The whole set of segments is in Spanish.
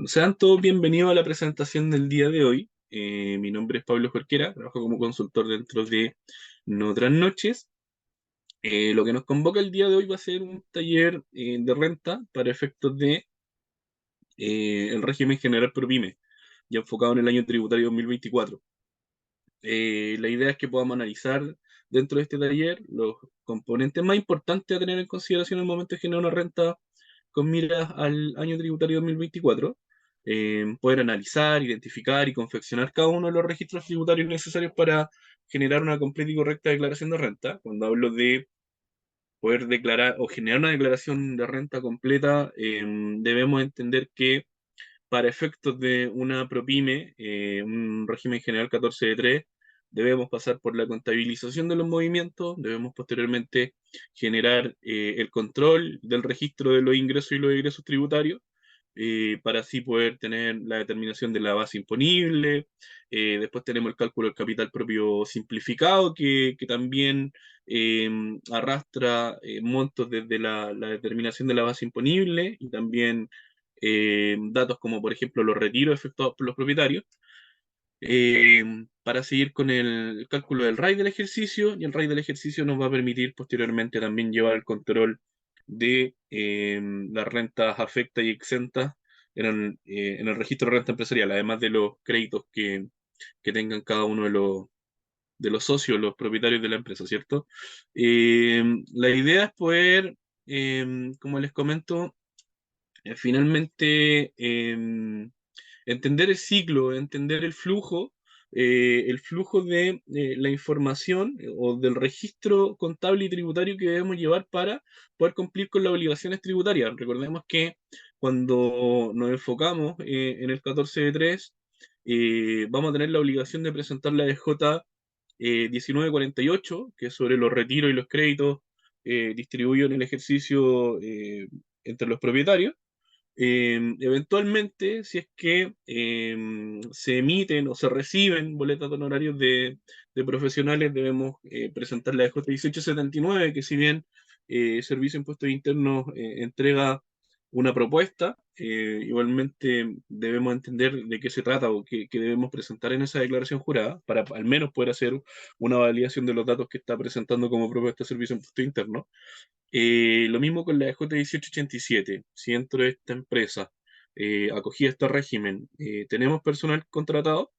Sean todos bienvenidos a la presentación del día de hoy. Mi nombre es Pablo Jorquera, trabajo como consultor dentro de No Otras Noches. Lo que nos convoca el día de hoy va a ser un taller de renta para efectos de el régimen general ProPyme, ya enfocado en el año tributario 2024. La idea es que podamos analizar dentro de este taller los componentes más importantes a tener en consideración al momento de generar una renta con miras al año tributario 2024, poder analizar, identificar y confeccionar cada uno de los registros tributarios necesarios para generar una completa y correcta declaración de renta. Cuando hablo de poder declarar o generar una declaración de renta completa, debemos entender que para efectos de una ProPyme, un régimen general 14 de 3, debemos pasar por la contabilización de los movimientos, debemos posteriormente generar el control del registro de los ingresos y los egresos tributarios, para así poder tener la determinación de la base imponible. Después tenemos el cálculo del capital propio simplificado, que también eh, arrastra montos desde la determinación de la base imponible y también datos como por ejemplo los retiros efectuados por los propietarios, eh, para seguir con el cálculo del RAI del ejercicio, y el RAI del ejercicio nos va a permitir posteriormente también llevar el control de las rentas afectas y exentas en el registro de renta empresarial, además de los créditos que tengan cada uno de los socios, los propietarios de la empresa, ¿cierto? La idea es poder, como les comento, finalmente entender el ciclo, entender el flujo de la información o del registro contable y tributario que debemos llevar para poder cumplir con las obligaciones tributarias. Recordemos que cuando nos enfocamos en el 14 de 3, vamos a tener la obligación de presentar la DJ 1948, que es sobre los retiros y los créditos distribuidos en el ejercicio entre los propietarios. Eventualmente, si es que se emiten o se reciben boletas de honorarios de profesionales, debemos presentar la DJ 1879, que si bien Servicio de Impuestos Internos entrega una propuesta, igualmente debemos entender de qué se trata o qué debemos presentar en esa declaración jurada para al menos poder hacer una validación de los datos que está presentando como propuesta de Servicio de Impuestos Internos. Lo mismo con la DJ 1887. Si dentro de esta empresa acogida a este régimen tenemos personal contratado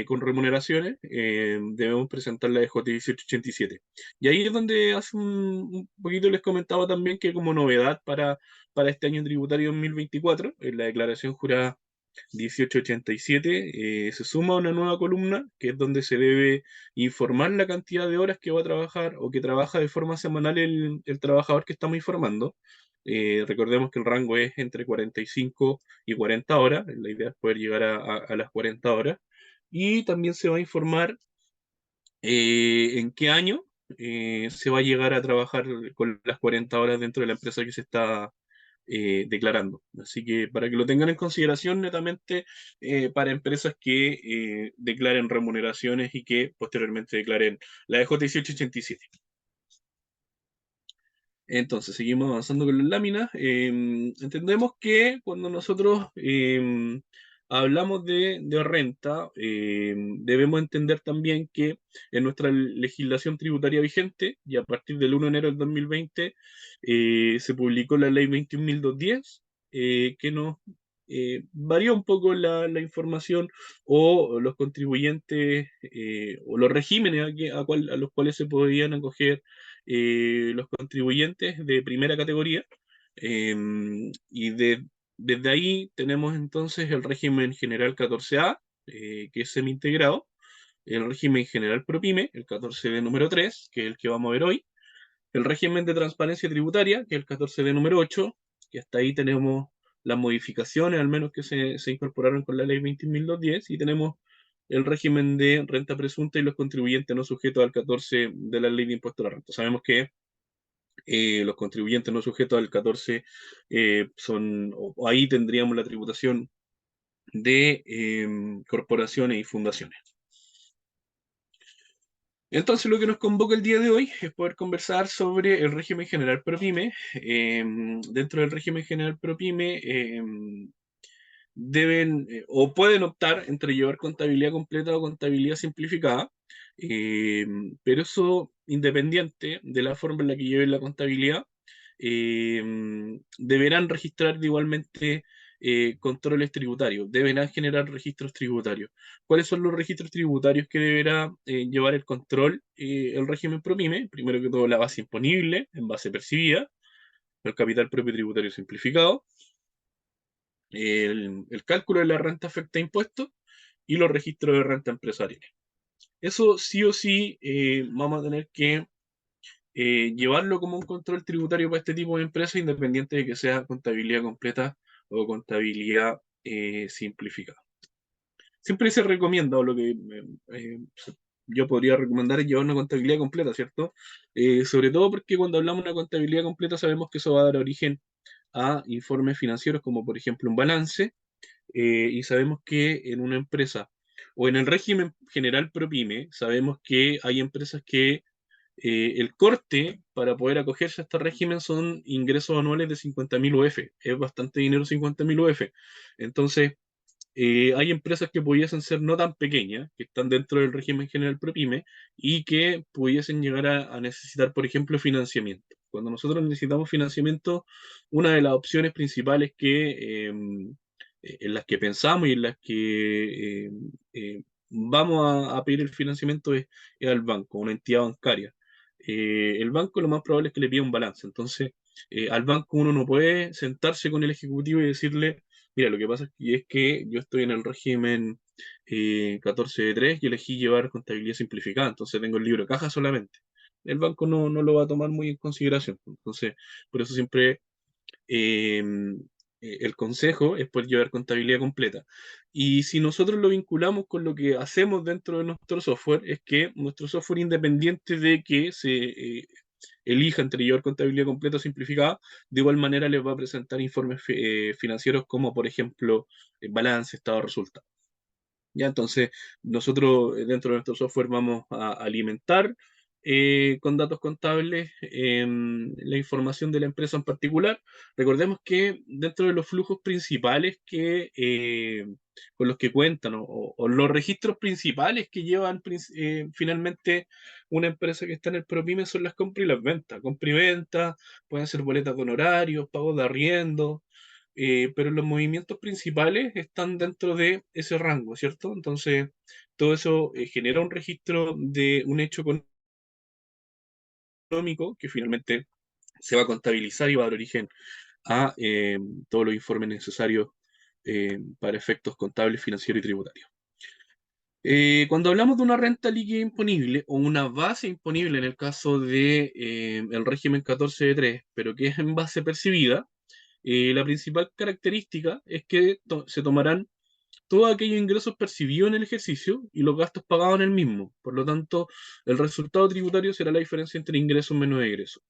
con remuneraciones, debemos presentar la DJ 1887. Y ahí es donde hace un poquito les comentaba también que como novedad para este año tributario 2024, en la declaración jurada 1887, se suma una nueva columna que es donde se debe informar la cantidad de horas que va a trabajar o que trabaja de forma semanal el trabajador que estamos informando. Recordemos que el rango es entre 45 y 40 horas, la idea es poder llegar a las 40 horas. Y también se va a informar en qué año se va a llegar a trabajar con las 40 horas dentro de la empresa que se está declarando. Así que para que lo tengan en consideración netamente para empresas que declaren remuneraciones y que posteriormente declaren la DJ 1887. Entonces, seguimos avanzando con las láminas. Entendemos que cuando nosotros hablamos de renta, debemos entender también que en nuestra legislación tributaria vigente, y a partir del 1 de enero del 2020, se publicó la ley 21.210, que nos varía un poco la información o los contribuyentes o los regímenes a los cuales se podían acoger los contribuyentes de primera categoría. eh, y desde ahí tenemos entonces el régimen general 14A, que es semi-integrado, el régimen general ProPyme, el 14B número 3, que es el que vamos a ver hoy, el régimen de transparencia tributaria, que es el 14B número 8, que hasta ahí tenemos las modificaciones, al menos que se incorporaron con la ley 20.210, y tenemos el régimen de renta presunta y los contribuyentes no sujetos al 14 de la ley de impuesto a la renta. Sabemos que los contribuyentes no sujetos al 14 o ahí tendríamos la tributación de corporaciones y fundaciones. Entonces, lo que nos convoca el día de hoy es poder conversar sobre el régimen general ProPyme. Dentro del régimen general ProPyme, deben o pueden optar entre llevar contabilidad completa o contabilidad simplificada, eh, pero eso independiente de la forma en la que lleven la contabilidad, eh, deberán registrar igualmente controles tributarios, deberán generar registros tributarios. ¿Cuáles son los registros tributarios que deberá llevar el control, el régimen PROPYME? Primero que todo, la base imponible en base percibida, el capital propio tributario simplificado, el cálculo de la renta afecta a impuestos y los registros de renta empresarial. Eso sí o sí vamos a tener que llevarlo como un control tributario para este tipo de empresas, independiente de que sea contabilidad completa o contabilidad simplificada. Siempre se recomienda, o lo que yo podría recomendar es llevar una contabilidad completa, ¿cierto? Sobre todo porque cuando hablamos de una contabilidad completa sabemos que eso va a dar origen a informes financieros como por ejemplo un balance, y sabemos que en una empresa o en el régimen general PROPYME, sabemos que hay empresas que el corte para poder acogerse a este régimen son ingresos anuales de 50.000 UF. Es bastante dinero 50.000 UF. Entonces, hay empresas que pudiesen ser no tan pequeñas, que están dentro del régimen general PROPYME y que pudiesen llegar a necesitar, por ejemplo, financiamiento. Cuando nosotros necesitamos financiamiento, una de las opciones principales en las que pensamos y en las que vamos a pedir el financiamiento es al banco, una entidad bancaria. El banco lo más probable es que le pida un balance. Entonces, al banco uno no puede sentarse con el ejecutivo y decirle: mira, lo que pasa es que yo estoy en el régimen 14 de 3 y elegí llevar contabilidad simplificada, entonces tengo el libro de caja solamente. El banco no lo va a tomar muy en consideración. Entonces, por eso siempre eh, el consejo es poder llevar contabilidad completa. Y si nosotros lo vinculamos con lo que hacemos dentro de nuestro software, es que nuestro software, independiente de que se elija entre llevar contabilidad completa o simplificada, de igual manera les va a presentar informes financieros como, por ejemplo, balance, estado de resultados. Ya, entonces, nosotros dentro de nuestro software vamos a alimentar con datos contables la información de la empresa en particular. Recordemos que dentro de los flujos principales con los que cuentan o los registros principales que llevan finalmente una empresa que está en el PROPYME son las compras y las ventas. Compra y venta, pueden ser boletas de honorarios, pagos de arriendo, pero los movimientos principales están dentro de ese rango, ¿cierto? Entonces, todo eso genera un registro de un hecho económico que finalmente se va a contabilizar y va a dar origen a todos los informes necesarios para efectos contables, financieros y tributarios. Cuando hablamos de una renta líquida imponible o una base imponible en el caso de el régimen 14 de 3, pero que es en base percibida, la principal característica es que se tomarán todos aquellos ingresos percibidos en el ejercicio y los gastos pagados en el mismo. Por lo tanto, el resultado tributario será la diferencia entre ingresos menos egresos.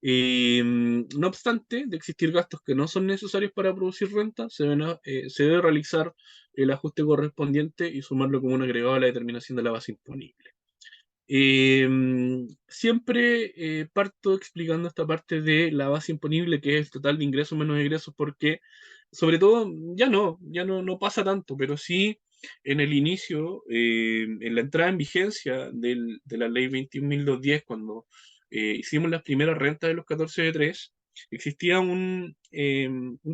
No obstante, de existir gastos que no son necesarios para producir renta, se debe realizar el ajuste correspondiente y sumarlo como un agregado a la determinación de la base imponible. Siempre parto explicando esta parte de la base imponible, que es el total de ingresos menos egresos, porque sobre todo ya no pasa tanto, pero sí en el inicio, en la entrada en vigencia de la ley 21.210, cuando hicimos las primeras rentas de los 14 de 3, existía un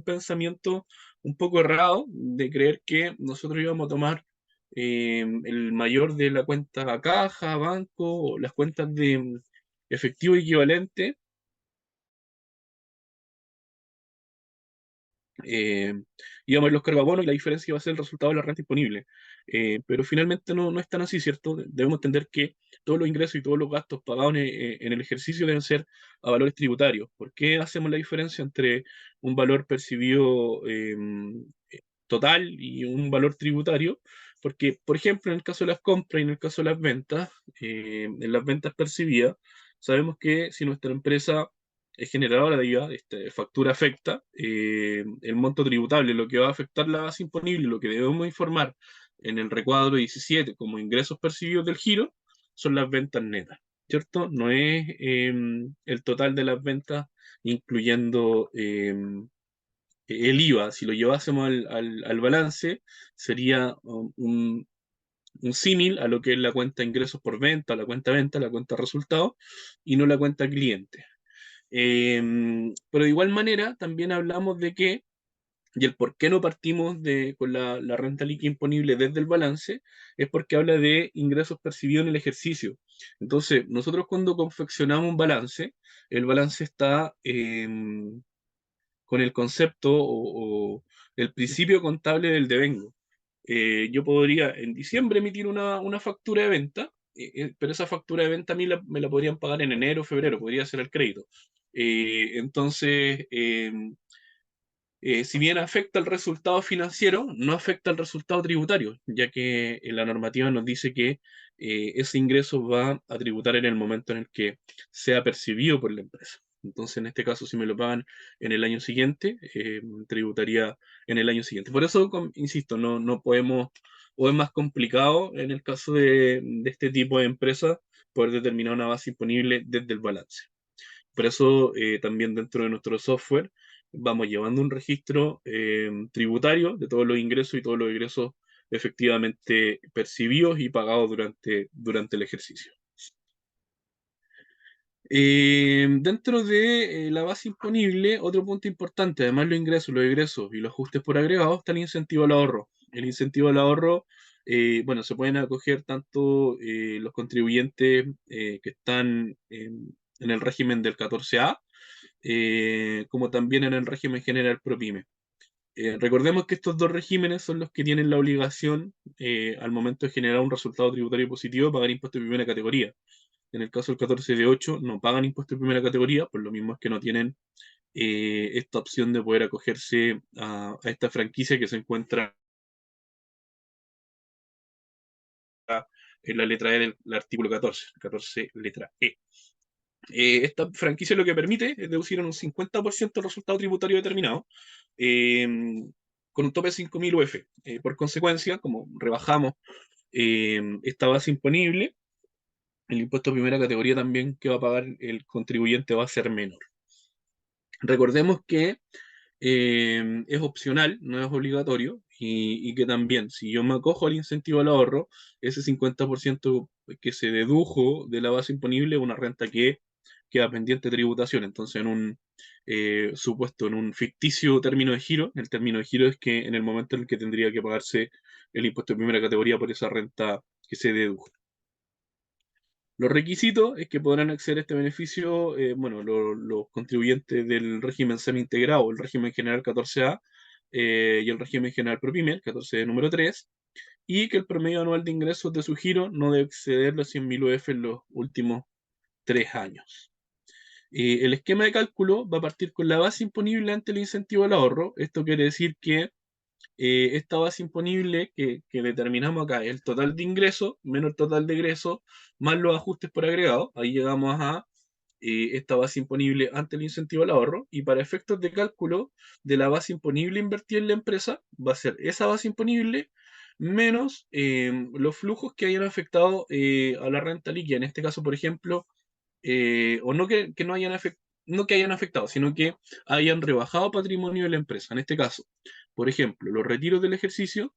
pensamiento un poco errado de creer que nosotros íbamos a tomar el mayor de la cuenta a caja, banco, o las cuentas de efectivo equivalente, eh, íbamos a ver los cargabonos y la diferencia iba a ser el resultado de la renta disponible. Pero finalmente no es tan así, ¿cierto? Debemos entender que todos los ingresos y todos los gastos pagados en el ejercicio deben ser a valores tributarios. ¿Por qué hacemos la diferencia entre un valor percibido total y un valor tributario? Porque, por ejemplo, en el caso de las compras y en el caso de las ventas, en las ventas percibidas, sabemos que si nuestra empresa es generadora de IVA, factura afecta, el monto tributable, lo que va a afectar la base imponible, lo que debemos informar en el recuadro 17 como ingresos percibidos del giro, son las ventas netas, ¿cierto? No es el total de las ventas, incluyendo el IVA, si lo llevásemos al balance, sería un símil a lo que es la cuenta ingresos por venta, la cuenta resultados, y no la cuenta cliente. Pero de igual manera, también hablamos de que, y el por qué no partimos con la renta líquida imponible desde el balance, es porque habla de ingresos percibidos en el ejercicio. Entonces, nosotros cuando confeccionamos un balance, el balance está con el concepto o el principio contable del devengo. Yo podría en diciembre emitir una factura de venta, pero esa factura de venta a mí me la podrían pagar en enero o febrero, podría ser el crédito. Entonces, si bien afecta el resultado financiero, no afecta el resultado tributario, ya que la normativa nos dice que ese ingreso va a tributar en el momento en el que sea percibido por la empresa. Entonces, en este caso, si me lo pagan en el año siguiente, tributaría en el año siguiente. Por eso, insisto, no podemos, o es más complicado en el caso de este tipo de empresas, poder determinar una base imponible desde el balance. Por eso también dentro de nuestro software vamos llevando un registro tributario de todos los ingresos y todos los egresos efectivamente percibidos y pagados durante el ejercicio. Dentro de la base imponible, otro punto importante, además los egresos y los ajustes por agregado, está el incentivo al ahorro. El incentivo al ahorro, bueno, se pueden acoger tanto los contribuyentes que están en el régimen del 14A, como también en el régimen general ProPyme. Recordemos que estos dos regímenes son los que tienen la obligación, al momento de generar un resultado tributario positivo, de pagar impuestos de primera categoría. En el caso del 14 de 8 no pagan impuestos de primera categoría, por lo mismo es que no tienen esta opción de poder acogerse a esta franquicia que se encuentra en la letra E del artículo 14, 14 letra E. Esta franquicia lo que permite es deducir en un 50% el resultado tributario determinado, eh, con un tope de 5.000 UF. Por consecuencia, como rebajamos esta base imponible, el impuesto de primera categoría también que va a pagar el contribuyente va a ser menor. Recordemos que es opcional, no es obligatorio, y que también, si yo me acojo al incentivo al ahorro, ese 50% que se dedujo de la base imponible es una renta que queda pendiente de tributación. Entonces, en un supuesto, en un ficticio término de giro, el término de giro es que en el momento en el que tendría que pagarse el impuesto de primera categoría por esa renta que se dedujo. Los requisitos es que podrán acceder a este beneficio, bueno, los contribuyentes del régimen semi-integrado, el régimen general 14A, y el régimen general ProPyme, el 14 número 3, y que el promedio anual de ingresos de su giro no debe exceder los 100.000 UF en los últimos 3 años. El esquema de cálculo va a partir con la base imponible ante el incentivo al ahorro. Esto quiere decir que esta base imponible que determinamos acá, el total de ingresos menos el total de egresos, más los ajustes por agregado, ahí llegamos a esta base imponible ante el incentivo al ahorro, y para efectos de cálculo de la base imponible invertida en la empresa, va a ser esa base imponible menos los flujos que hayan afectado a la renta líquida. En este caso, por ejemplo, o no que no hayan no que hayan afectado, sino que hayan rebajado patrimonio de la empresa. En este caso, por ejemplo, los retiros del ejercicio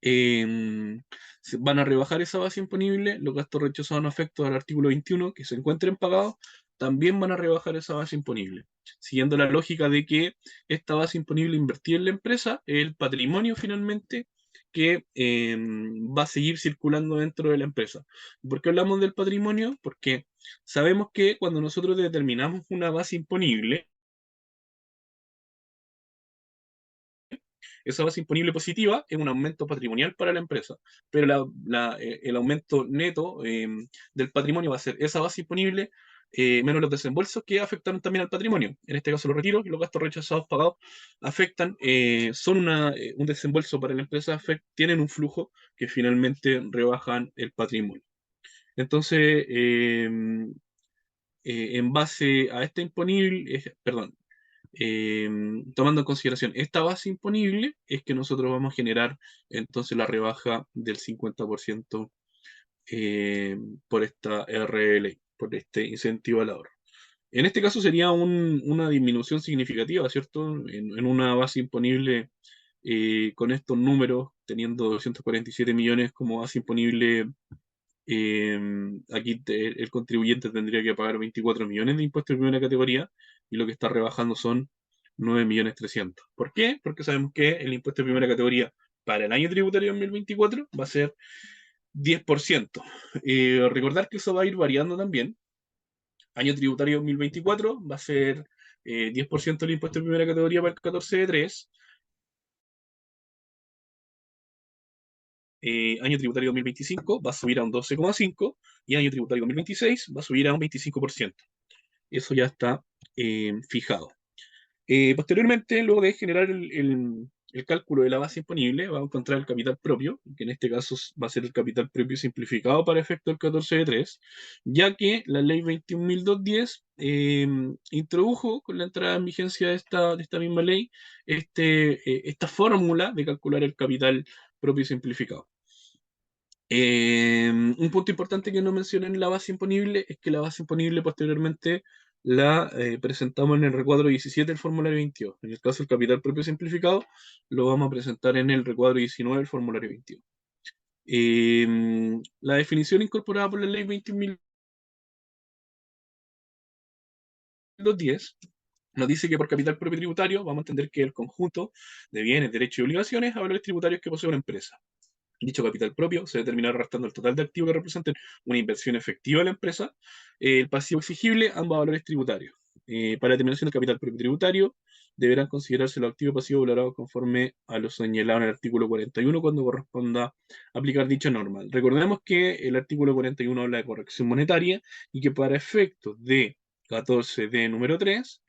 van a rebajar esa base imponible, los gastos rechazados en efecto al artículo 21 que se encuentren pagados, también van a rebajar esa base imponible, siguiendo la lógica de que esta base imponible invertida en la empresa es el patrimonio finalmente que va a seguir circulando dentro de la empresa. ¿Por qué hablamos del patrimonio? Porque sabemos que cuando nosotros determinamos una base imponible, esa base imponible positiva es un aumento patrimonial para la empresa, pero el aumento neto del patrimonio va a ser esa base imponible menos los desembolsos que afectaron también al patrimonio. En este caso, los retiros y los gastos rechazados pagados afectan, son un desembolso para la empresa, tienen un flujo que finalmente rebajan el patrimonio. Entonces, en base a esta imponible, perdón, eh, tomando en consideración esta base imponible, es que nosotros vamos a generar entonces la rebaja del 50% por esta RL, por este incentivo al ahorro. En este caso sería una disminución significativa, ¿cierto? En una base imponible con estos números, teniendo 247 millones como base imponible, eh, aquí el contribuyente tendría que pagar 24 millones de impuestos de primera categoría y lo que está rebajando son 9 millones 300. ¿Por qué? Porque sabemos que el impuesto de primera categoría para el año tributario 2024 va a ser 10%. Recordar que eso va a ir variando también. Año tributario 2024 va a ser 10% del impuesto de primera categoría para el 14 de 3. Año tributario 2025 va a subir a un 12,5% y año tributario 2026 va a subir a un 25%. Eso ya está fijado. Posteriormente, luego de generar el cálculo de la base imponible, va a encontrar el capital propio, que en este caso va a ser el capital propio simplificado para efecto del 14 de 3, ya que la ley 21.210 introdujo con la entrada en vigencia de esta misma ley esta fórmula de calcular el capital propio simplificado. Un punto importante que no mencioné en la base imponible es que la base imponible posteriormente la presentamos en el recuadro 17 del formulario 22. En el caso del capital propio simplificado, lo vamos a presentar en el recuadro 19 del formulario 22. La definición incorporada por la ley 21.210 nos dice que por capital propio tributario vamos a entender que el conjunto de bienes, derechos y obligaciones a valores tributarios que posee una empresa. Dicho capital propio se determinará restando el total de activos que representen una inversión efectiva de la empresa, el pasivo exigible, ambos valores tributarios. Para la determinación del capital propio tributario, deberán considerarse los activos pasivos valorados conforme a lo señalado en el artículo 41 cuando corresponda aplicar dicha norma. Recordemos que el artículo 41 habla de corrección monetaria y que para efectos de 14D número 3,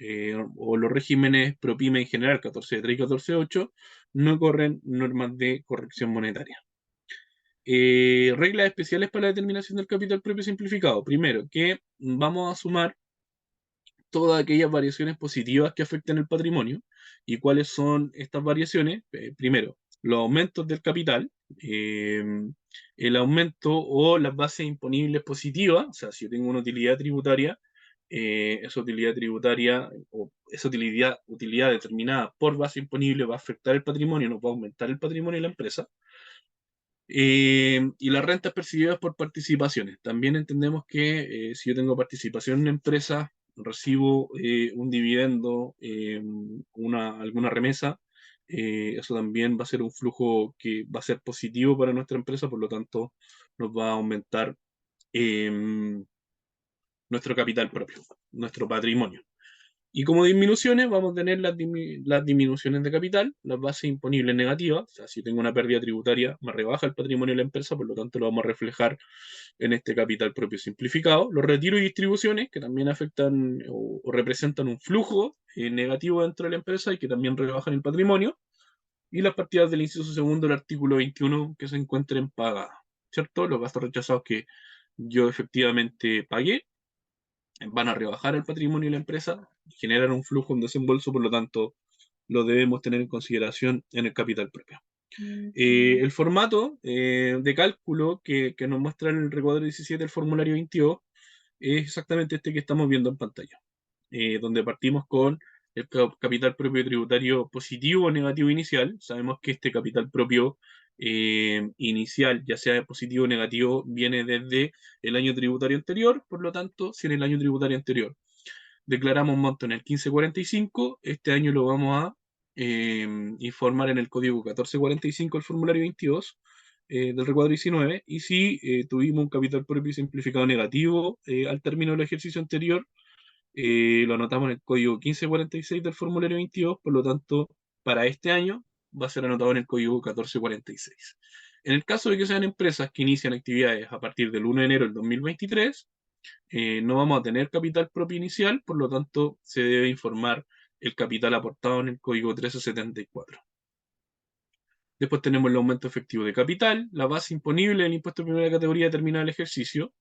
o los regímenes PROPYME en general, 14D3 y 14D8, no corren normas de corrección monetaria. Reglas especiales para la determinación del capital propio simplificado. Primero, que vamos a sumar todas aquellas variaciones positivas que afecten el patrimonio. ¿Y cuáles son estas variaciones? Primero, los aumentos del capital, eh, el aumento o las bases imponibles positivas, o sea, si yo tengo una utilidad tributaria, esa utilidad tributaria o esa utilidad determinada por base imponible va a afectar el patrimonio, no va a aumentar el patrimonio de la empresa. Y las rentas percibidas por participaciones. También entendemos que si yo tengo participación en una empresa, recibo un dividendo, alguna remesa, eso también va a ser un flujo que va a ser positivo para nuestra empresa, por lo tanto nos va a aumentar eh, nuestro capital propio, nuestro patrimonio. Y como disminuciones, vamos a tener las disminuciones de capital, las bases imponibles negativas, o sea, si tengo una pérdida tributaria, me rebaja el patrimonio de la empresa, por lo tanto lo vamos a reflejar en este capital propio simplificado. Los retiros y distribuciones, que también afectan o representan un flujo negativo dentro de la empresa y que también rebajan el patrimonio. Y las partidas del inciso segundo del artículo 21 que se encuentren pagadas, ¿cierto? Los gastos rechazados que yo efectivamente pagué van a rebajar el patrimonio de la empresa, generar un flujo, un desembolso, por lo tanto, lo debemos tener en consideración en el capital propio. El formato de cálculo que nos muestra en el recuadro 17 del formulario 22 es exactamente este que estamos viendo en pantalla, donde partimos con el capital propio tributario positivo o negativo inicial. Sabemos que este capital propio inicial, ya sea positivo o negativo, viene desde el año tributario anterior. Por lo tanto, si en el año tributario anterior declaramos un monto en el 1545, este año lo vamos a informar en el código 1445 del formulario 22 del recuadro 19, y si tuvimos un capital propio simplificado negativo al término del ejercicio anterior, lo anotamos en el código 1546 del formulario 22, por lo tanto, para este año va a ser anotado en el código 1446. En el caso de que sean empresas que inician actividades a partir del 1 de enero del 2023, no vamos a tener capital propio inicial, por lo tanto, se debe informar el capital aportado en el código 1374. Después tenemos el aumento efectivo de capital, la base imponible del impuesto de primera categoría determinada el ejercicio.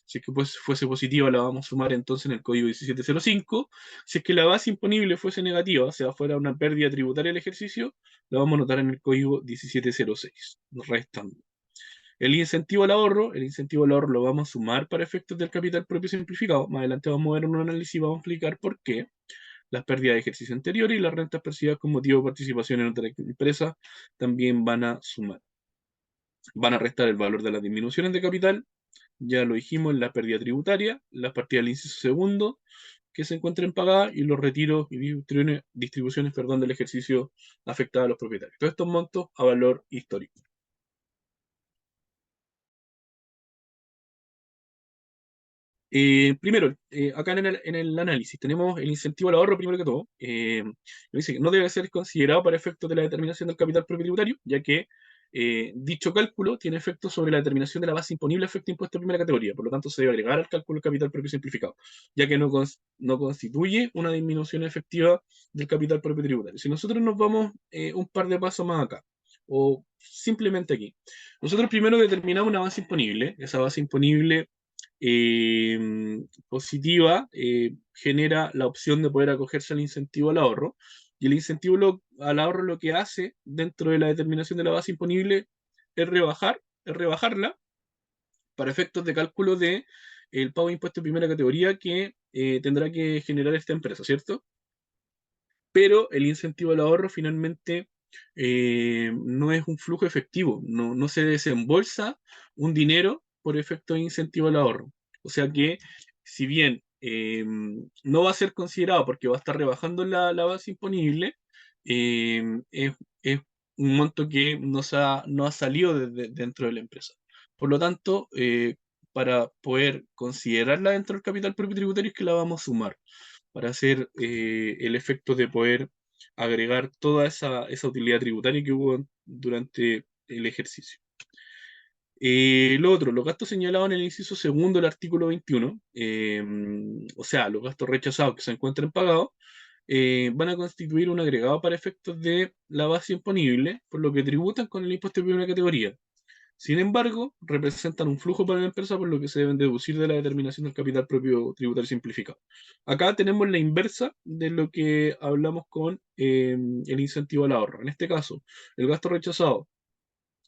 Si es que pues, fuese positiva, la vamos a sumar entonces en el código 1705. Si es que la base imponible fuese negativa, o sea, fuera una pérdida tributaria del ejercicio, la vamos a anotar en el código 1706, restando. El incentivo al ahorro lo vamos a sumar para efectos del capital propio simplificado. Más adelante vamos a ver un análisis y vamos a explicar por qué las pérdidas de ejercicio anterior y las rentas percibidas con motivo de participación en otra empresa también van a sumar. Van a restar el valor de las disminuciones de capital, ya lo dijimos, en la pérdida tributaria, las partidas del inciso segundo que se encuentren pagadas y los retiros y distribuciones, perdón, del ejercicio afectado a los propietarios. Todos estos montos a valor histórico. Primero, acá en el análisis tenemos el incentivo al ahorro, primero que todo. Dice que no debe ser considerado para efectos de la determinación del capital propio tributario, ya que dicho cálculo tiene efectos sobre la determinación de la base imponible a efecto de impuesto de primera categoría. Por lo tanto, se debe agregar al cálculo el capital propio simplificado, ya que no constituye una disminución efectiva del capital propio tributario. Si nosotros nos vamos un par de pasos más acá, o simplemente aquí, nosotros primero determinamos una base imponible. Esa base imponible positiva genera la opción de poder acogerse al incentivo al ahorro. Y el incentivo al ahorro lo que hace dentro de la determinación de la base imponible es rebajarla para efectos de cálculo de el pago de impuesto de primera categoría que tendrá que generar esta empresa, ¿cierto? Pero el incentivo al ahorro finalmente no es un flujo efectivo, no se desembolsa un dinero por efecto de incentivo al ahorro. O sea que, si bien no va a ser considerado porque va a estar rebajando la base imponible, eh, es un monto que no ha salido dentro de la empresa. Por lo tanto, para poder considerarla dentro del capital propio tributario es que la vamos a sumar para hacer el efecto de poder agregar toda esa utilidad tributaria que hubo durante el ejercicio. Lo otro, los gastos señalados en el inciso segundo del artículo 21, o sea, los gastos rechazados que se encuentren pagados, van a constituir un agregado para efectos de la base imponible, por lo que tributan con el impuesto de primera categoría. Sin embargo, representan un flujo para la empresa, por lo que se deben deducir de la determinación del capital propio tributario simplificado. Acá tenemos la inversa de lo que hablamos con el incentivo al ahorro. En este caso, el gasto rechazado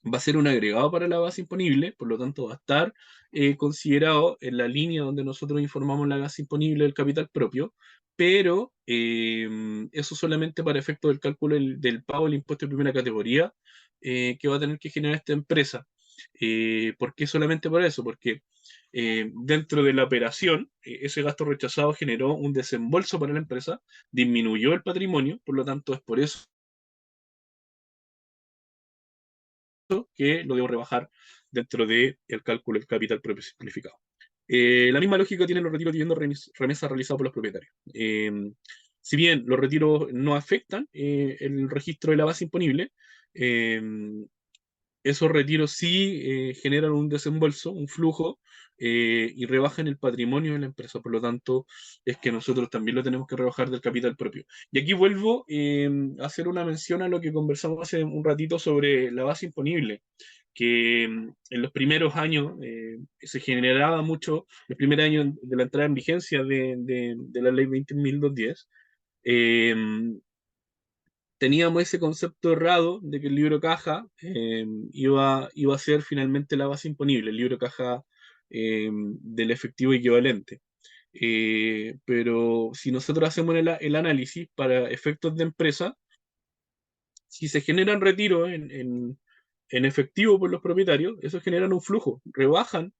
va a ser un agregado para la base imponible, por lo tanto va a estar considerado en la línea donde nosotros informamos la base imponible del capital propio, pero eso solamente para efecto del cálculo del pago del impuesto de primera categoría que va a tener que generar esta empresa. ¿Por qué solamente para eso? Porque dentro de la operación, ese gasto rechazado generó un desembolso para la empresa, disminuyó el patrimonio, por lo tanto es por eso que lo debo rebajar dentro del cálculo del capital propio simplificado. La misma lógica tienen los retiros dividendo remesas realizados por los propietarios. Si bien los retiros no afectan el registro de la base imponible, eh, esos retiros sí generan un desembolso, un flujo, y rebajan el patrimonio de la empresa. Por lo tanto, es que nosotros también lo tenemos que rebajar del capital propio. Y aquí vuelvo a hacer una mención a lo que conversamos hace un ratito sobre la base imponible, que en los primeros años se generaba mucho, el primer año de la entrada en vigencia de la ley 20.210, eh, teníamos ese concepto errado de que el libro caja iba a ser finalmente la base imponible, el libro caja del efectivo equivalente. Pero si nosotros hacemos el análisis para efectos de empresa, si se generan retiros en efectivo por los propietarios, eso generan un flujo, rebajan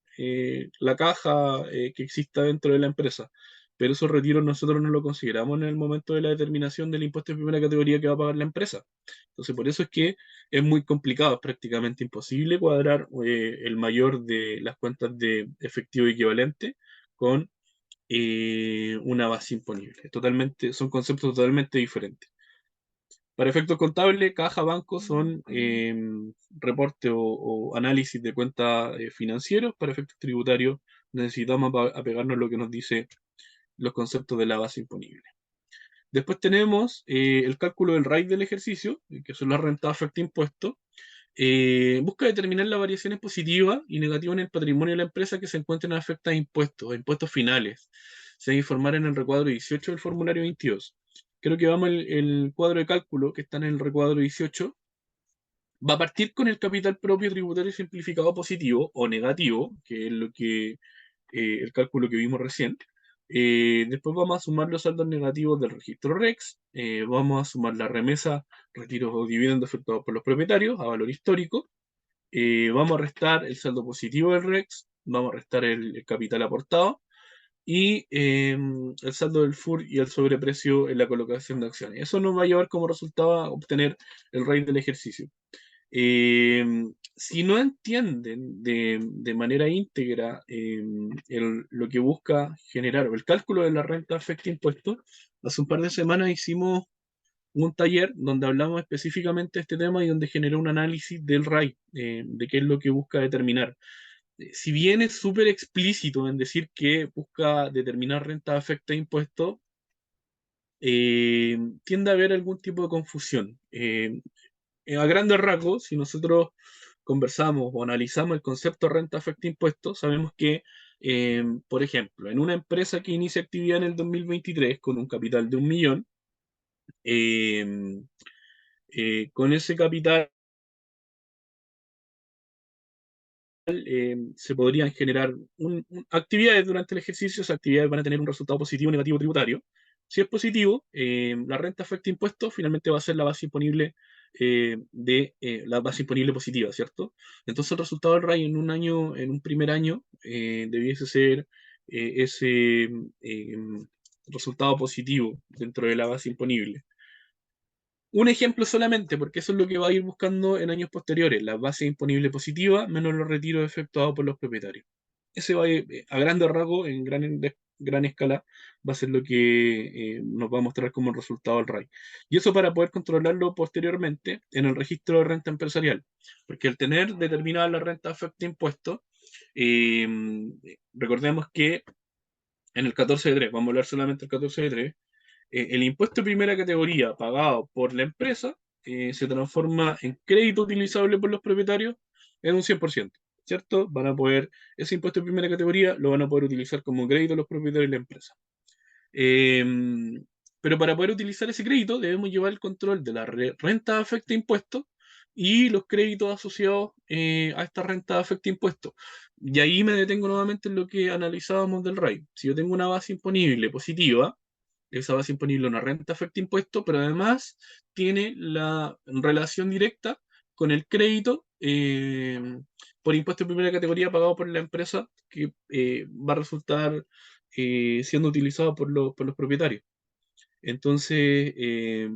la caja que exista dentro de la empresa. Pero esos retiros nosotros no lo consideramos en el momento de la determinación del impuesto de primera categoría que va a pagar la empresa. Entonces, por eso es que es muy complicado, es prácticamente imposible cuadrar el mayor de las cuentas de efectivo equivalente con una base imponible. Totalmente, son conceptos totalmente diferentes. Para efectos contables, caja, banco son reporte o análisis de cuentas financieros. Para efectos tributarios necesitamos apegarnos a lo que nos dice los conceptos de la base imponible. Después tenemos el cálculo del RAID del ejercicio, que son las rentas afecta impuestos. Busca determinar las variaciones positivas y negativas en el patrimonio de la empresa que se encuentren afectadas a impuestos finales. Se debe informar en el recuadro 18 del formulario 22. Creo que vamos el cuadro de cálculo que está en el recuadro 18. Va a partir con el capital propio tributario simplificado positivo o negativo, que es lo que el cálculo que vimos recién. Después vamos a sumar los saldos negativos del registro REX, vamos a sumar la remesa, retiros o dividendos efectuados por los propietarios a valor histórico, vamos a restar el saldo positivo del REX, vamos a restar el capital aportado y el saldo del FUR y el sobreprecio en la colocación de acciones. Eso nos va a llevar como resultado a obtener el RAID del ejercicio. Eh, si no entienden de manera íntegra lo que busca generar o el cálculo de la renta afecta impuestos, hace un par de semanas hicimos un taller donde hablamos específicamente de este tema y donde generé un análisis del RAI, de qué es lo que busca determinar. Si bien es súper explícito en decir que busca determinar renta afecta impuestos, tiende a haber algún tipo de confusión. A grandes rasgos, si nosotros conversamos o analizamos el concepto de renta afecta impuestos, sabemos que, por ejemplo, en una empresa que inicia actividad en el 2023 con un capital de 1 millón, eh, con ese capital se podrían generar actividades durante el ejercicio, esas actividades van a tener un resultado positivo o negativo tributario. Si es positivo, la renta afecta impuestos finalmente va a ser la base imponible la base imponible positiva, ¿cierto? Entonces el resultado del RAI en un año, en un primer año, debiese ser ese eh, resultado positivo dentro de la base imponible. Un ejemplo solamente, porque eso es lo que va a ir buscando en años posteriores, la base imponible positiva menos los retiros efectuados por los propietarios. Ese va a grandes rasgos, en gran escala, va a ser lo que nos va a mostrar como resultado del RAI. Y eso para poder controlarlo posteriormente en el registro de renta empresarial, porque al tener determinada la renta afecta impuestos, eh, recordemos que en el 14 de 3, vamos a hablar solamente del 14 de 3, el impuesto de primera categoría pagado por la empresa se transforma en crédito utilizable por los propietarios en un 100%, ¿cierto? Van a poder, ese impuesto de primera categoría lo van a poder utilizar como crédito los propietarios de la empresa. Eh, pero para poder utilizar ese crédito debemos llevar el control de la renta afecta impuestos y los créditos asociados a esta renta afecta impuestos. Y ahí me detengo nuevamente en lo que analizábamos del RAI. Si yo tengo una base imponible positiva, esa base imponible una renta afecta impuesto, pero además tiene la relación directa con el crédito por impuesto de primera categoría pagado por la empresa que va a resultar siendo utilizado por los propietarios. Entonces,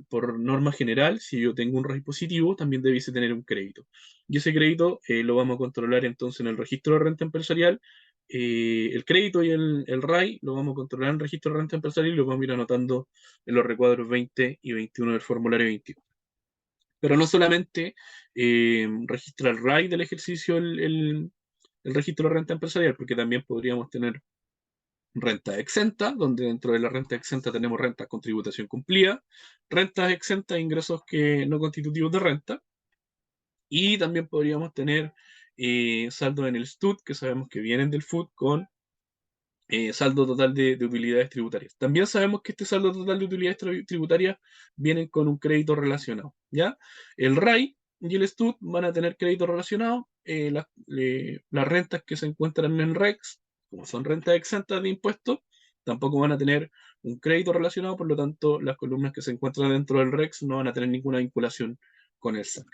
por norma general, si yo tengo un RAI positivo, también debiese tener un crédito. Y ese crédito lo vamos a controlar entonces en el registro de renta empresarial. El crédito y el RAI lo vamos a controlar en el registro de renta empresarial y lo vamos a ir anotando en los recuadros 20 y 21 del formulario 21. Pero no solamente registra el RAI del ejercicio el registro de renta empresarial, porque también podríamos tener renta exenta, donde dentro de la renta exenta tenemos renta con tributación cumplida, rentas exentas e ingresos que no constitutivos de renta, y también podríamos tener saldo en el STUT, que sabemos que vienen del FUT, con saldo total de utilidades tributarias. También sabemos que este saldo total de utilidades tributarias vienen con un crédito relacionado, ¿ya? El RAI y el STUT van a tener crédito relacionado, las rentas que se encuentran en REX, como son rentas exentas de impuestos, tampoco van a tener un crédito relacionado, por lo tanto, las columnas que se encuentran dentro del REX no van a tener ninguna vinculación con el SAC.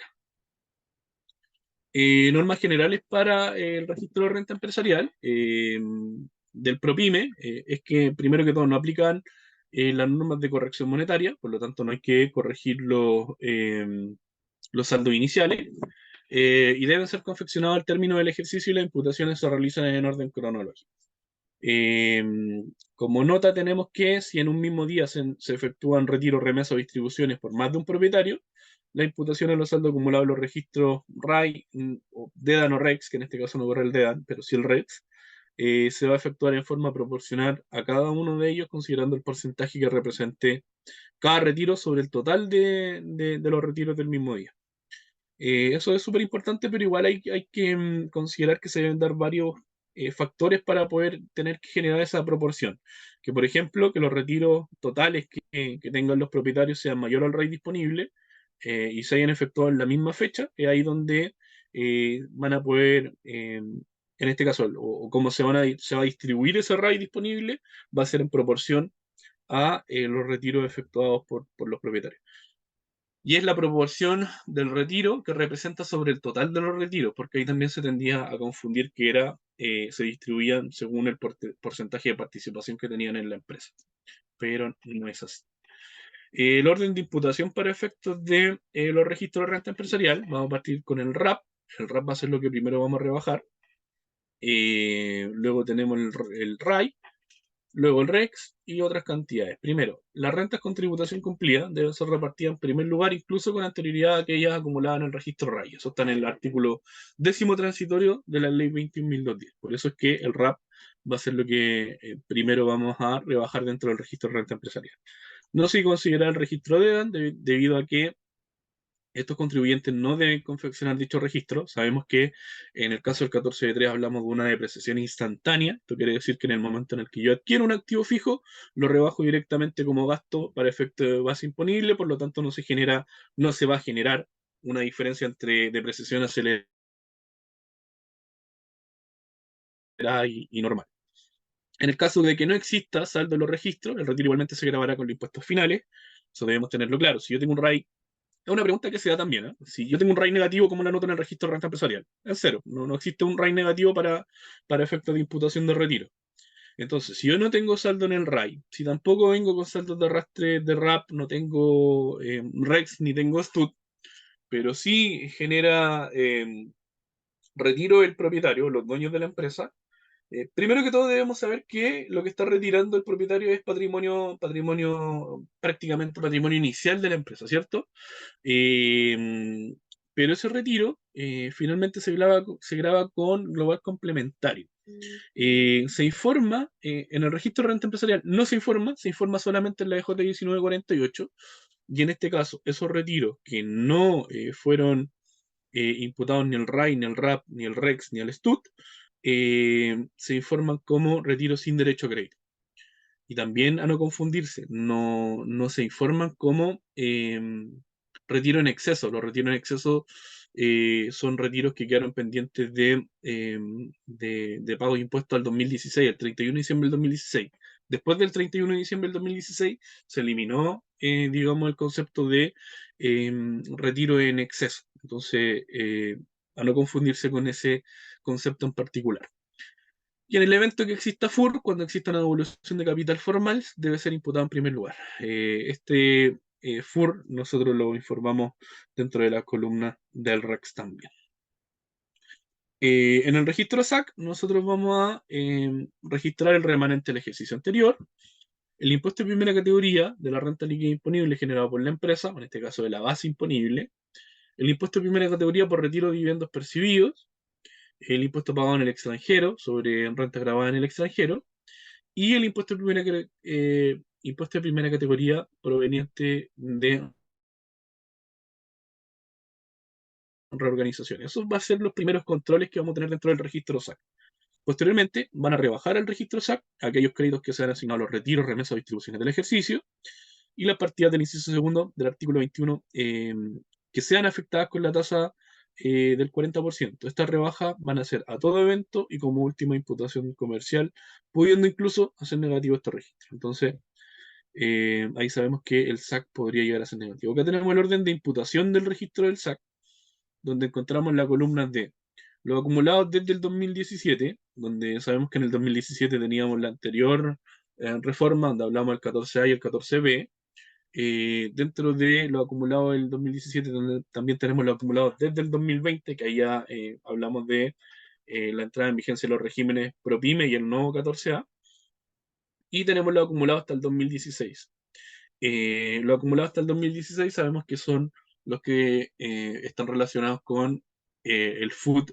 Normas generales para el registro de renta empresarial del PROPYME es que, primero que todo, no aplican las normas de corrección monetaria, por lo tanto, no hay que corregir los saldos iniciales y deben ser confeccionados al término del ejercicio y las imputaciones se realizan en orden cronológico. Eh, Como nota tenemos que si en un mismo día se efectúan retiros, remesas o distribuciones por más de un propietario, la imputación a los saldos acumulados de los registros RAI o DEDAN o REX, que en este caso no corre el DEDAN, pero sí el REX, se va a efectuar en forma proporcional a cada uno de ellos, considerando el porcentaje que represente cada retiro sobre el total de los retiros del mismo día. Eso es súper importante, pero igual hay que considerar que se deben dar varios factores para poder tener que generar esa proporción. Que, por ejemplo, que los retiros totales que tengan los propietarios sean mayor al RAI disponible, y se hayan efectuado en la misma fecha, es ahí donde van a poder, en este caso, o cómo se va a distribuir ese RAI disponible, va a ser en proporción a los retiros efectuados por los propietarios. Y es la proporción del retiro que representa sobre el total de los retiros, porque ahí también se tendía a confundir que se distribuían según el porcentaje de participación que tenían en la empresa. Pero no es así. El orden de imputación para efectos de los registros de renta empresarial, vamos a partir con el RAP. El RAP va a ser lo que primero vamos a rebajar. Luego tenemos el RAI, luego el REX y otras cantidades. Primero, las rentas con tributación cumplida deben ser repartidas en primer lugar, incluso con anterioridad a aquellas acumuladas en el registro RAI. Eso está en el artículo 10º transitorio de la ley 21.210. Por eso es que el RAP va a ser lo que primero vamos a rebajar dentro del registro de renta empresarial. No se considera el registro de EDAN debido a que estos contribuyentes no deben confeccionar dicho registro. Sabemos que en el caso del 14B3 hablamos de una depreciación instantánea. Esto quiere decir que en el momento en el que yo adquiero un activo fijo, lo rebajo directamente como gasto para efecto de base imponible, por lo tanto no se va a generar una diferencia entre depreciación acelerada y normal. En el caso de que no exista saldo en los registros, el retiro igualmente se grabará con los impuestos finales. Eso debemos tenerlo claro. Si yo tengo un RAI, es una pregunta que se da también, ¿eh? Si yo tengo un RAI negativo, ¿cómo la anoto en el registro de renta empresarial? Es cero. No existe un RAI negativo para efectos de imputación de retiro. Entonces, si yo no tengo saldo en el RAI, si tampoco vengo con saldos de arrastre de RAP, no tengo REX ni tengo STUT, pero sí genera retiro el propietario, los dueños de la empresa. Primero que todo debemos saber que lo que está retirando el propietario es prácticamente patrimonio inicial de la empresa, ¿cierto? Eh, pero ese retiro finalmente se graba con global complementario. Se informa en el registro de renta empresarial, no se informa solamente en la EJ 1948, y en este caso, esos retiros que no fueron imputados ni el RAI, ni el RAP, ni el REX, ni el STUT, se informan como retiro sin derecho a crédito. Y también a no confundirse, no se informan como retiro en exceso. Los retiros en exceso son retiros que quedaron pendientes de pago de impuestos al 2016, el 31 de diciembre del 2016. Después del 31 de diciembre del 2016 se eliminó, digamos, el concepto de retiro en exceso. Entonces, a no confundirse con ese concepto en particular. Y en el evento que exista FUR, cuando exista una devolución de capital formal, debe ser imputado en primer lugar. Este FUR nosotros lo informamos dentro de la columna del REX también. En el registro SAC, nosotros vamos a registrar el remanente del ejercicio anterior, el impuesto de primera categoría de la renta líquida imponible generado por la empresa, en este caso de la base imponible, el impuesto de primera categoría por retiro de dividendos percibidos, el impuesto pagado en el extranjero sobre renta grabada en el extranjero, y el impuesto de primera categoría proveniente de reorganizaciones. Esos van a ser los primeros controles que vamos a tener dentro del registro SAC. Posteriormente, van a rebajar al registro SAC aquellos créditos que sean asignados a los retiros, remesas o distribuciones del ejercicio, y las partidas del inciso segundo del artículo 21 que sean afectadas con la tasa del 40%. Estas rebajas van a ser a todo evento y como última imputación comercial, pudiendo incluso hacer negativo este registro. Entonces, ahí sabemos que el SAC podría llegar a ser negativo. Acá tenemos el orden de imputación del registro del SAC, donde encontramos la columna de los acumulados desde el 2017, donde sabemos que en el 2017 teníamos la anterior reforma, donde hablamos del 14A y el 14B. Dentro de los acumulados del 2017 también tenemos los acumulados desde el 2020, que ahí ya hablamos de la entrada en vigencia de los regímenes ProPyme y el nuevo 14A. Y tenemos los acumulados hasta el 2016. Los acumulados hasta el 2016 sabemos que son los que están relacionados con el FUT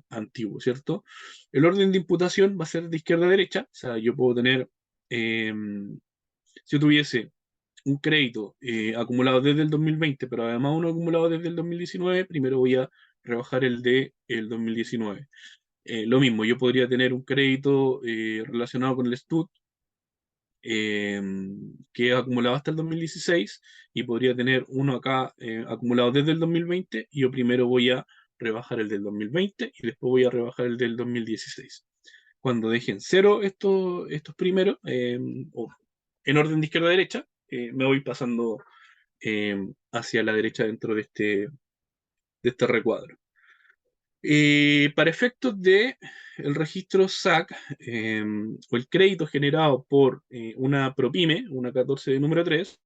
antiguo, ¿cierto? El orden de imputación va a ser de izquierda a derecha, o sea, yo puedo tener, si yo tuviese un crédito acumulado desde el 2020, pero además uno acumulado desde el 2019, primero voy a rebajar el de el 2019. Lo mismo, yo podría tener un crédito relacionado con el STUT eh, que es acumulado hasta el 2016 y podría tener uno acá acumulado desde el 2020 y yo primero voy a rebajar el del 2020 y después voy a rebajar el del 2016. Cuando dejen cero estos primeros, o en orden de izquierda a derecha, me voy pasando eh, hacia la derecha dentro de este recuadro. Para efectos de el registro SAC o el crédito generado por una ProPyme, una 14 de número 3,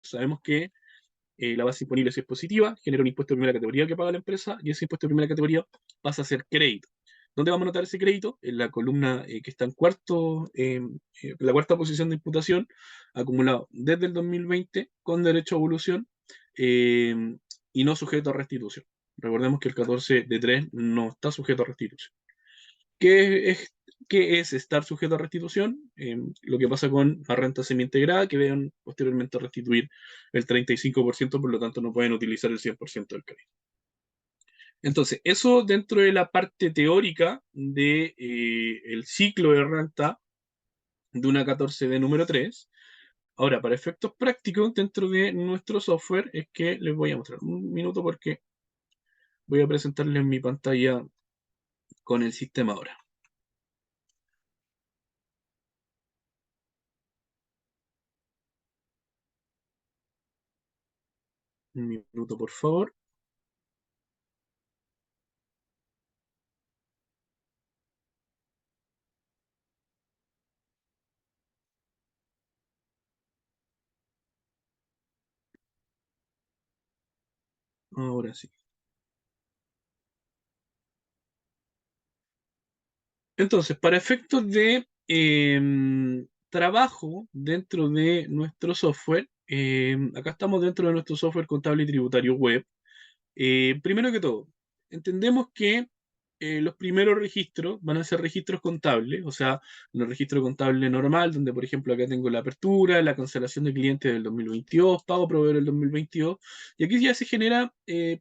sabemos que la base imponible si es positiva, genera un impuesto de primera categoría que paga la empresa y ese impuesto de primera categoría pasa a ser crédito. ¿Dónde vamos a notar ese crédito? En la columna que está la cuarta posición de imputación, acumulado desde el 2020 con derecho a evolución eh, y no sujeto a restitución. Recordemos que el 14 de 3 no está sujeto a restitución. ¿Qué es, qué es estar sujeto a restitución? Lo que pasa con la renta semi-integrada, que deben posteriormente restituir el 35%, por lo tanto no pueden utilizar el 100% del crédito. Entonces, eso dentro de la parte teórica del el ciclo de renta de una 14 de número 3. Ahora, para efectos prácticos, dentro de nuestro software, es que les voy a mostrar un minuto porque voy a presentarles mi pantalla con el sistema ahora. Un minuto, por favor. Ahora sí. Entonces, para efectos de trabajo dentro de nuestro software, acá estamos dentro de nuestro software contable y tributario web. Primero que todo, entendemos que los primeros registros van a ser registros contables, o sea, un registro contable normal, donde por ejemplo acá tengo la apertura, la cancelación de clientes del 2022, pago proveedor del 2022, y aquí ya se genera,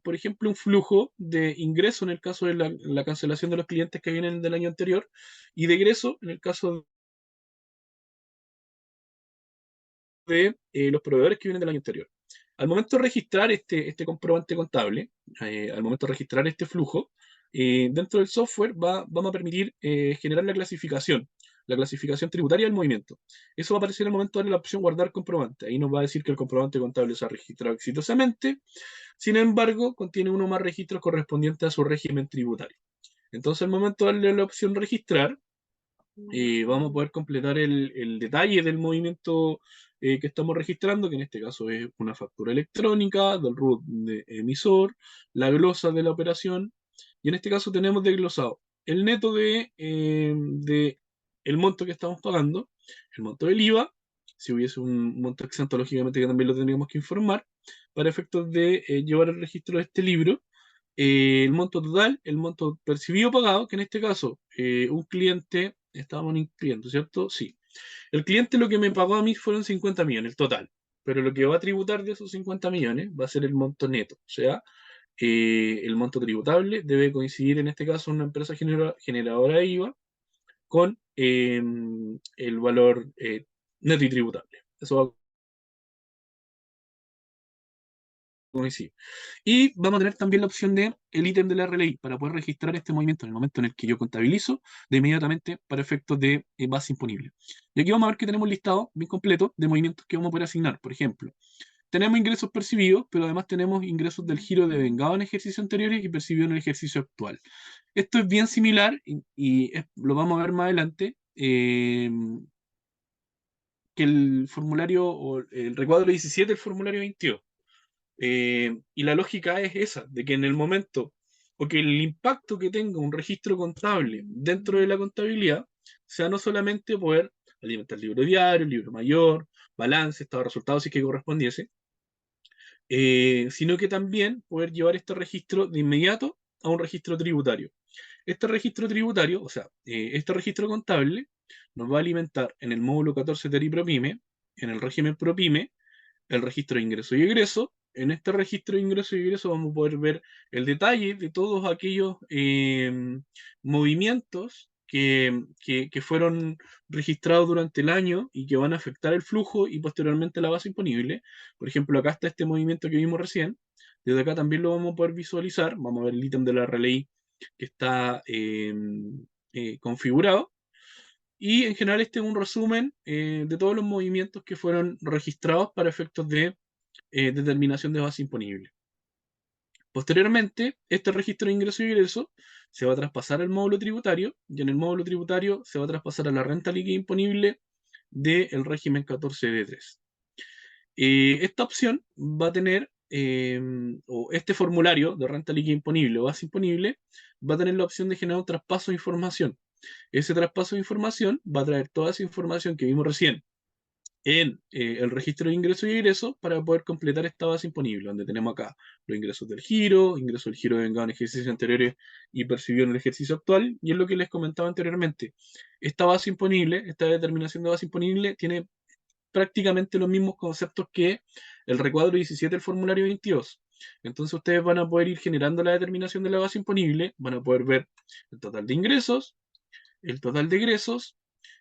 por ejemplo, un flujo de ingreso en el caso de la cancelación de los clientes que vienen del año anterior, y de egreso en el caso de los proveedores que vienen del año anterior. Al momento de registrar este comprobante contable, al momento de registrar este flujo, dentro del software vamos a permitir generar la clasificación tributaria del movimiento. Eso va a aparecer al momento de darle la opción guardar comprobante. Ahí nos va a decir que el comprobante contable se ha registrado exitosamente. Sin embargo, contiene uno más registros correspondientes a su régimen tributario. Entonces, al momento de darle la opción registrar, vamos a poder completar el detalle del movimiento que estamos registrando, que en este caso es una factura electrónica, del root de emisor, la glosa de la operación, y en este caso tenemos desglosado el neto de el monto que estamos pagando, el monto del IVA, si hubiese un monto exento, lógicamente que también lo tendríamos que informar, para efectos de llevar el registro de este libro, el monto total, el monto percibido pagado, que en este caso un cliente, estábamos en un cliente, ¿cierto? Sí. El cliente lo que me pagó a mí fueron 50 millones, el total. Pero lo que va a tributar de esos 50 millones va a ser el monto neto. O sea, el monto tributable debe coincidir en este caso una empresa generadora de IVA con el valor neto y tributable. Eso va a coincidir. Y vamos a tener también la opción de el ítem de la RLI para poder registrar este movimiento en el momento en el que yo contabilizo de inmediatamente para efectos de base imponible. Y aquí vamos a ver que tenemos un listado bien completo de movimientos que vamos a poder asignar. Por ejemplo, tenemos ingresos percibidos, pero además tenemos ingresos del giro de vengado en ejercicios anteriores y percibido en el ejercicio actual. Esto es bien similar lo vamos a ver más adelante. Que el formulario o el recuadro 17 del formulario 22. Y la lógica es esa, de que en el momento, o que el impacto que tenga un registro contable dentro de la contabilidad, sea no solamente poder alimentar el libro diario, el libro mayor, balance, estado de resultados si es que correspondiese, sino que también poder llevar este registro de inmediato a un registro tributario. Este registro tributario, o sea, este registro contable, nos va a alimentar en el módulo 14 de ProPyme, en el régimen ProPyme, el registro de ingreso y egreso. En este registro de ingreso y egreso vamos a poder ver el detalle de todos aquellos movimientos que fueron registrados durante el año y que van a afectar el flujo y posteriormente la base imponible. Por ejemplo, acá está este movimiento que vimos recién. Desde acá también lo vamos a poder visualizar. Vamos a ver el ítem de la RLI que está configurado. Y en general este es un resumen de todos los movimientos que fueron registrados para efectos de determinación de base imponible. Posteriormente, este registro de ingreso y egreso se va a traspasar al módulo tributario y en el módulo tributario se va a traspasar a la renta líquida imponible del régimen 14D3. Esta opción va a tener, o este formulario de renta líquida imponible o base imponible, va a tener la opción de generar un traspaso de información. Ese traspaso de información va a traer toda esa información que vimos recién en el registro de ingresos y egresos para poder completar esta base imponible, donde tenemos acá los ingresos del giro vengado en ejercicios anteriores y percibido en el ejercicio actual, y es lo que les comentaba anteriormente. Esta base imponible, esta determinación de base imponible, tiene prácticamente los mismos conceptos que el recuadro 17 del formulario 22. Entonces ustedes van a poder ir generando la determinación de la base imponible, van a poder ver el total de ingresos, el total de egresos,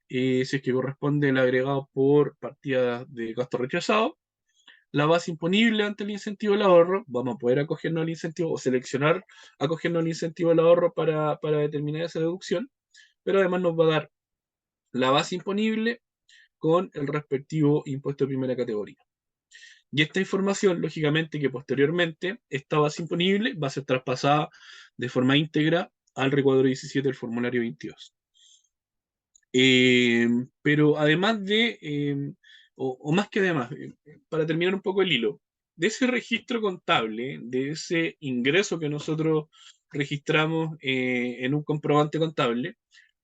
si es que corresponde el agregado por partida de gasto rechazado, la base imponible ante el incentivo al ahorro, vamos a poder acogernos al incentivo o seleccionar acogernos al incentivo al ahorro para determinar esa deducción, pero además nos va a dar la base imponible con el respectivo impuesto de primera categoría. Y esta información, lógicamente, que posteriormente esta base imponible va a ser traspasada de forma íntegra al recuadro 17 del formulario 22. Pero además de, o más que además, para terminar un poco el hilo, de ese registro contable, de ese ingreso que nosotros registramos en un comprobante contable,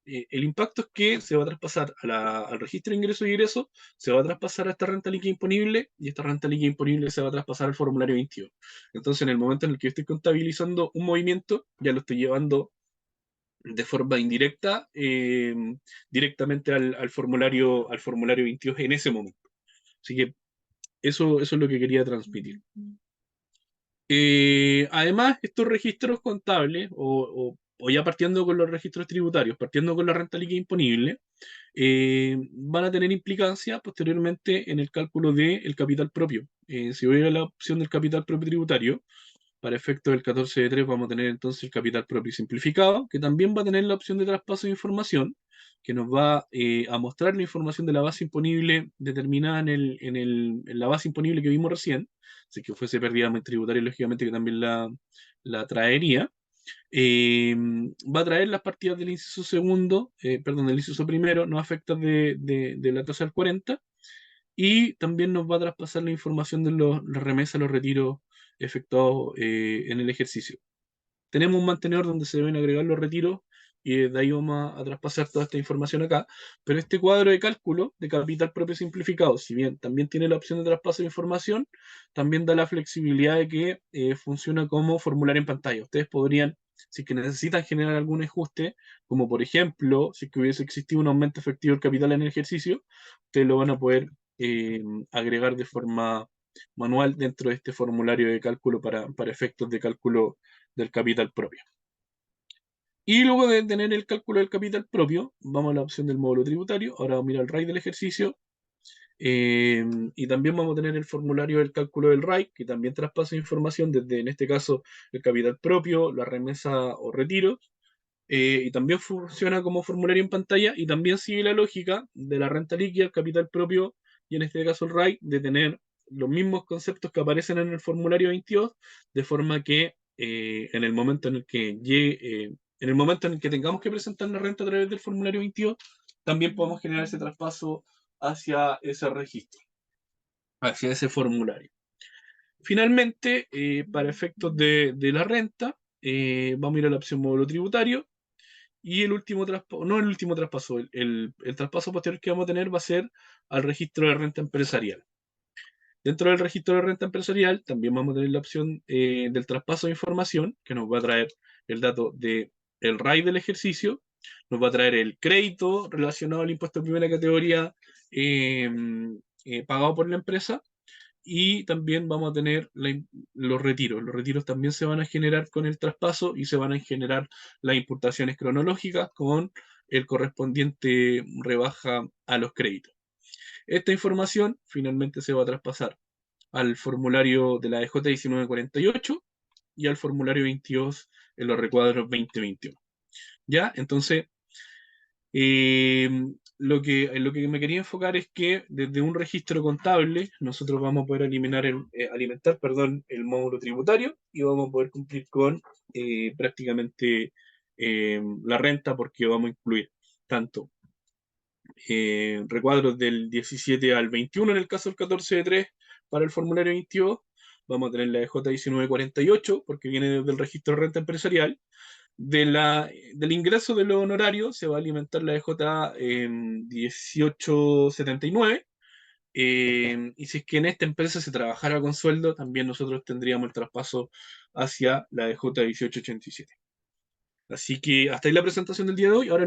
el impacto es que se va a traspasar al registro de ingresos y egresos, se va a traspasar a esta renta líquida imponible y esta renta líquida imponible se va a traspasar al formulario 22. Entonces, en el momento en el que yo estoy contabilizando un movimiento, ya lo estoy llevando de forma indirecta directamente al formulario 22 en ese momento. Así que eso es lo que quería transmitir. Además, estos registros contables, o ya partiendo con los registros tributarios, partiendo con la renta líquida imponible, van a tener implicancia posteriormente en el cálculo del capital propio. Si voy a la opción del capital propio tributario, para efectos del 14 de 3 vamos a tener entonces el capital propio simplificado, que también va a tener la opción de traspaso de información, que nos va a mostrar la información de la base imponible determinada en la base imponible que vimos recién. Si que fuese pérdida tributaria, lógicamente que también la traería. Va a traer las partidas del inciso segundo, perdón, del inciso primero, no afectas de la tasa del 40, y también nos va a traspasar la información de las remesas, los retiros efectuados en el ejercicio. Tenemos un mantenedor donde se deben agregar los retiros y de ahí vamos a traspasar toda esta información acá. Pero este cuadro de cálculo de capital propio simplificado, si bien también tiene la opción de traspaso de información, también da la flexibilidad de que funciona como formulario en pantalla. Ustedes podrían, si es que necesitan generar algún ajuste, como por ejemplo, si es que hubiese existido un aumento efectivo del capital en el ejercicio, ustedes lo van a poder agregar de forma manual dentro de este formulario de cálculo para efectos de cálculo del capital propio. Y luego de tener el cálculo del capital propio, vamos a la opción del módulo tributario. Ahora vamos a ir al RAI del ejercicio. Y también vamos a tener el formulario del cálculo del RAI, que también traspasa información desde, en este caso, el capital propio, la remesa o retiros. Y también funciona como formulario en pantalla y también sigue la lógica de la renta líquida, el capital propio y en este caso el RAI, de tener los mismos conceptos que aparecen en el formulario 22, de forma que en el momento en el que llegue, en el momento en el que tengamos que presentar la renta a través del formulario 22, también podemos generar ese traspaso hacia ese registro, hacia ese formulario. Finalmente, para efectos de la renta, vamos a ir a la opción módulo tributario. Y el último traspaso, no el último traspaso, el traspaso posterior que vamos a tener va a ser al registro de renta empresarial. Dentro del registro de renta empresarial también vamos a tener la opción del traspaso de información, que nos va a traer el dato del RAI del ejercicio, nos va a traer el crédito relacionado al impuesto de primera categoría eh, pagado por la empresa, y también vamos a tener los retiros. Los retiros también se van a generar con el traspaso y se van a generar las imputaciones cronológicas con el correspondiente rebaja a los créditos. Esta información finalmente se va a traspasar al formulario de la EJ 1948 y al formulario 22 en los recuadros 2021. ¿Ya? Entonces, eh, lo que me quería enfocar es que desde un registro contable nosotros vamos a poder alimentar, perdón, el módulo tributario y vamos a poder cumplir con prácticamente la renta, porque vamos a incluir tanto recuadros del 17 al 21 en el caso del 14 de 3 para el formulario 22. Vamos a tener la EJ 1948 porque viene desde el registro de renta empresarial. Del ingreso de los honorarios se va a alimentar la EJ 1879. Y si es que en esta empresa se trabajara con sueldo, también nosotros tendríamos el traspaso hacia la EJ 1887. Así que hasta ahí la presentación del día de hoy. Ahora